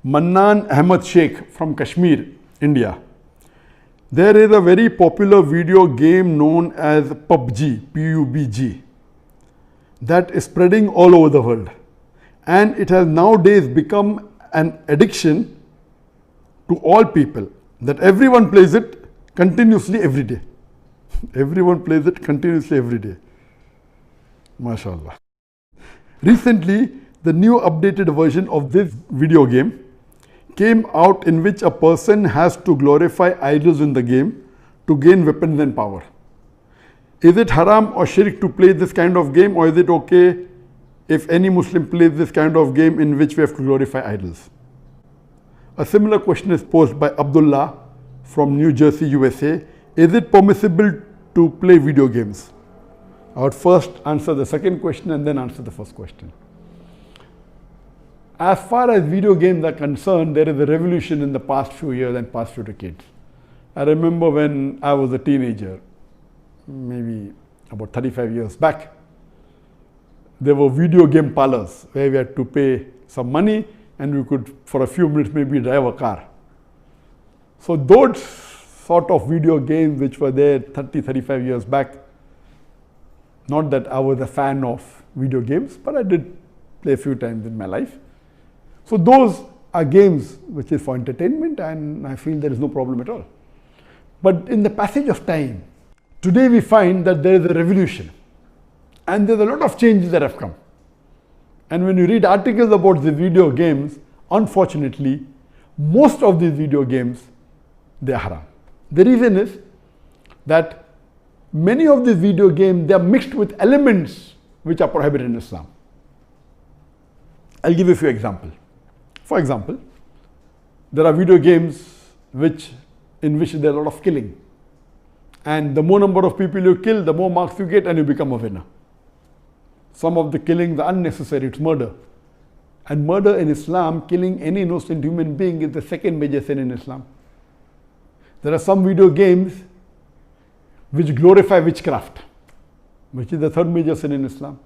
Mannan Ahmad Sheikh from Kashmir, India. There is a very popular video game known as PUBG, P-U-B-G, that is spreading all over the world. And it has nowadays become an addiction to all people, that everyone plays it continuously every day. Everyone plays it continuously every day. MashaAllah. Recently, the new updated version of this video game came out, in which a person has to glorify idols in the game to gain weapons and power. Is it haram or shirk to play this kind of game, or is it okay if any Muslim plays this kind of game in which we have to glorify idols? A similar question is posed by Abdullah from New Jersey, USA. Is it permissible to play video games? I would first answer the second question and then answer the first question. As far as video games are concerned, there is a revolution in the past few years and past few decades. I remember when I was a teenager, maybe about 35 years back, there were video game parlors where we had to pay some money and we could, for a few minutes, maybe drive a car. So those sort of video games which were there 30, 35 years back, not that I was a fan of video games, but I did play a few times in my life. So those are games which is for entertainment, and I feel there is no problem at all. But in the passage of time, today we find that there is a revolution and there's a lot of changes that have come. And when you read articles about the video games, unfortunately, most of these video games, they are haram. The reason is that many of these video games, they are mixed with elements which are prohibited in Islam. I'll give you a few examples. For example, there are video games in which there is a lot of killing. And the more number of people you kill, the more marks you get and you become a winner. Some of the killings are unnecessary, it's murder. And murder in Islam, killing any innocent human being, is the second major sin in Islam. There are some video games which glorify witchcraft, which is the third major sin in Islam.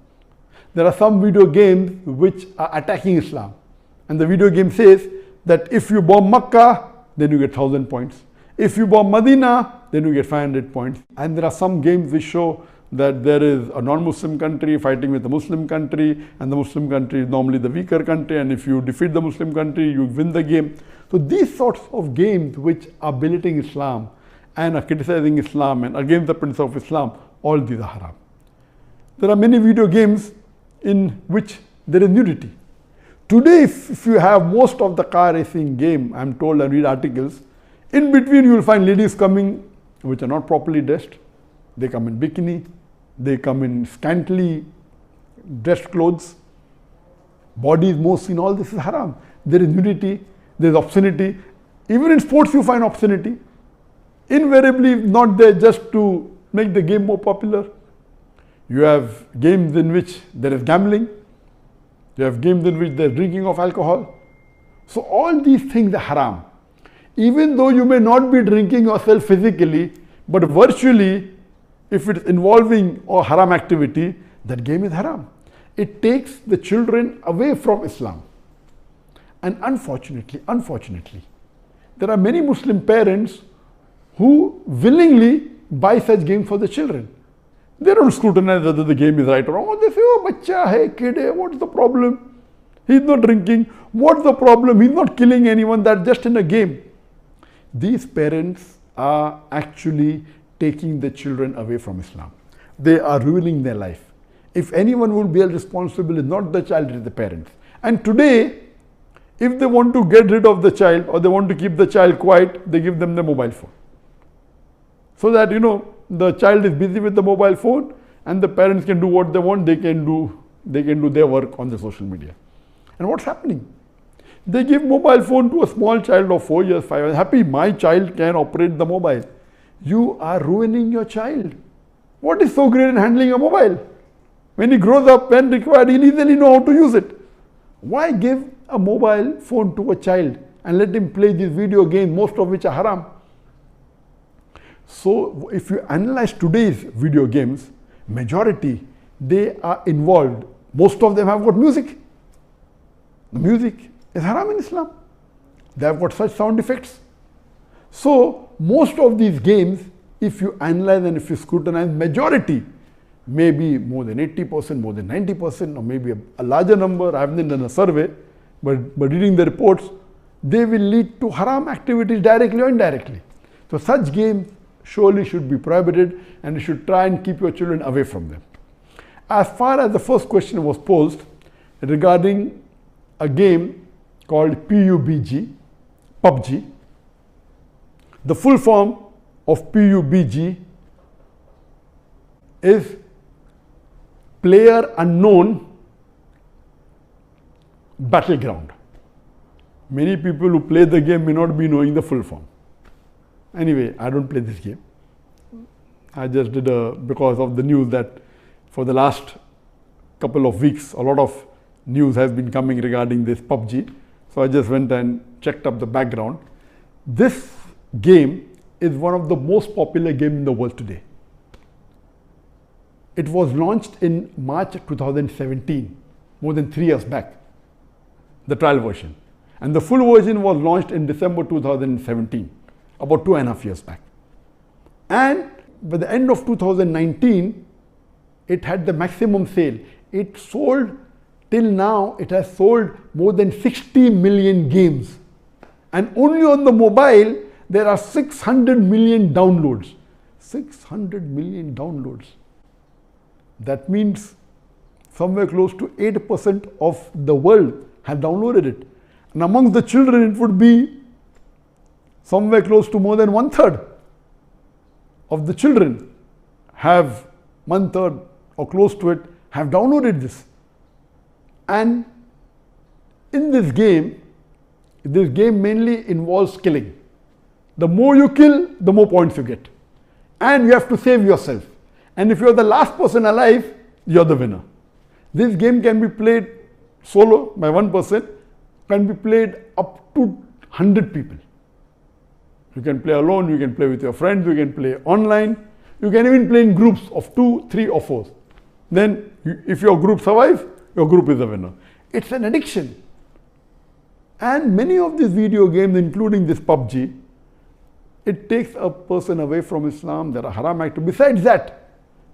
There are some video games which are attacking Islam. And the video game says that if you bomb Makkah, then you get 1,000 points. If you bomb Medina, then you get 500 points. And there are some games which show that there is a non-Muslim country fighting with a Muslim country, and the Muslim country is normally the weaker country, and if you defeat the Muslim country, you win the game. So these sorts of games which are belittling Islam and are criticizing Islam and against the principle of Islam, all these are haram. There are many video games in which there is nudity. Today, if you have most of the car racing game, I'm told, and read articles, in between you will find ladies coming which are not properly dressed. They come in bikini, they come in scantily dressed clothes, bodies more seen, all this is haram. There is nudity, there is obscenity. Even in sports you find obscenity. Invariably not there just to make the game more popular. You have games in which there is gambling. You have games in which there is drinking of alcohol. So all these things are haram. Even though you may not be drinking yourself physically, but virtually, if it's involving a haram activity, that game is haram. It takes the children away from Islam. And unfortunately, there are many Muslim parents who willingly buy such games for the children. They don't scrutinize whether the game is right or wrong. They say, oh, bacha hai, kid hai, what's the problem? He's not drinking. What's the problem? He's not killing anyone. That's just in a game. These parents are actually taking the children away from Islam. They are ruining their life. If anyone will be held responsible, it's not the child, it's the parents. And today, if they want to get rid of the child or they want to keep the child quiet, they give them the mobile phone. So that, the child is busy with the mobile phone and the parents can do what they want, they can do their work on the social media. And what's happening? They give mobile phone to a small child of 4 years, 5 years. Happy, my child can operate the mobile. You are ruining your child. What is so great in handling a mobile? When he grows up, when required, he'll easily know how to use it. Why give a mobile phone to a child and let him play these video games, most of which are haram? So if you analyze today's video games, majority, they are involved. Most of them have got music. The music is haram in Islam. They have got such sound effects. So most of these games, if you analyze and if you scrutinize, majority, maybe more than 80%, more than 90%, or maybe a larger number, I haven't done a survey, but reading the reports, they will lead to haram activities directly or indirectly. So such games surely should be prohibited, and you should try and keep your children away from them. As far as the first question was posed regarding a game called pubg, the full form of pubg is Player Unknown Battleground. Many people who play the game may not be knowing the full form. Anyway, I don't play this game. I just did because of the news that for the last couple of weeks, a lot of news has been coming regarding this PUBG. So I just went and checked up the background. This game is one of the most popular games in the world today. It was launched in March 2017, more than 3 years back, the trial version. And the full version was launched in December 2017, about 2.5 years back. And by the end of 2019, it had the maximum sale. It sold, till now, it has sold more than 60 million games. And only on the mobile, there are 600 million downloads. 600 million downloads. That means somewhere close to 8% of the world have downloaded it. And amongst the children, it would be somewhere close to more than 1/3 of the children have, 1/3 or close to it, have downloaded this. And in this game mainly involves killing. The more you kill, the more points you get. And you have to save yourself. And if you're the last person alive, you're the winner. This game can be played solo by one person, can be played up to 100 people. You can play alone, you can play with your friends, you can play online, you can even play in groups of 2, 3 or 4. Then if your group survives, your group is the winner. It's an addiction. And many of these video games, including this PUBG, it takes a person away from Islam. There are haram activities.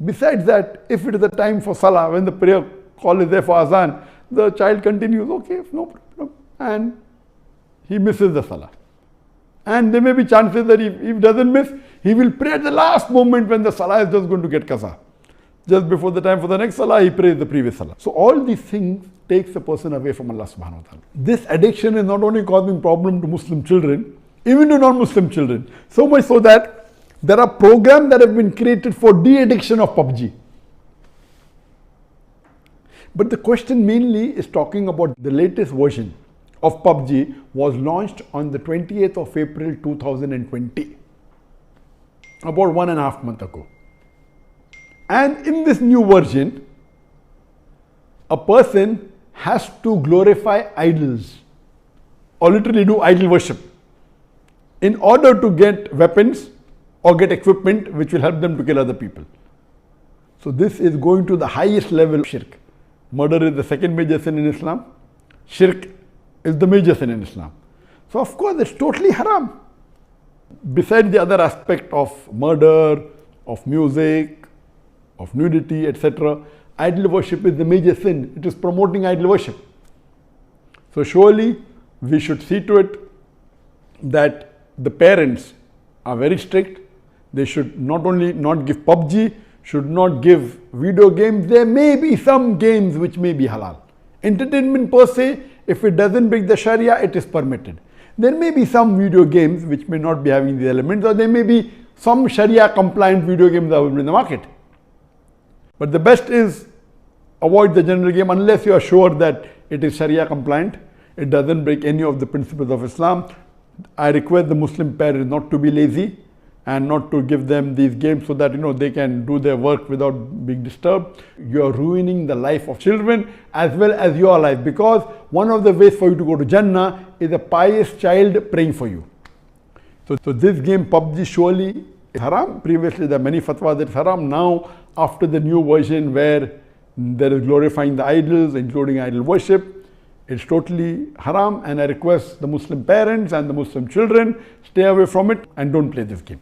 Besides that, if it is the time for Salah, when the prayer call is there for Azan, the child continues, okay, no problem, and he misses the Salah. And there may be chances that if he doesn't miss, he will pray at the last moment when the Salah is just going to get qaza. Just before the time for the next Salah, he prays the previous Salah. So all these things takes a person away from Allah subhanahu wa ta'ala. This addiction is not only causing problem to Muslim children, even to non-Muslim children. So much so that there are programs that have been created for de-addiction of PUBG. But the question mainly is talking about the latest version of PUBG was launched on the 28th of April 2020, about 1.5 months ago. And in this new version, a person has to glorify idols or literally do idol worship in order to get weapons or get equipment which will help them to kill other people. So this is going to the highest level of shirk. Murder is the second major sin in Islam. Shirk is the major sin in Islam. So of course it's totally haram. Besides the other aspect of murder, of music, of nudity, etc., idol worship is the major sin. It is promoting idol worship. So surely we should see to it that the parents are very strict. They should not only not give PUBG, should not give video games. There may be some games which may be halal. Entertainment per se, if it doesn't break the Sharia, it is permitted. There may be some video games which may not be having the elements, or there may be some Sharia compliant video games available in the market. But the best is avoid the general game unless you are sure that it is Sharia compliant. It doesn't break any of the principles of Islam. I request the Muslim parents not to be lazy and not to give them these games so that they can do their work without being disturbed. You are ruining the life of children as well as your life, because one of the ways for you to go to Jannah is a pious child praying for you. So this game PUBG surely is haram. Previously there are many fatwas that it's haram. Now after the new version where there is glorifying the idols, including idol worship, It's totally haram, and I request the Muslim parents and the Muslim children, stay away from it and don't play this game.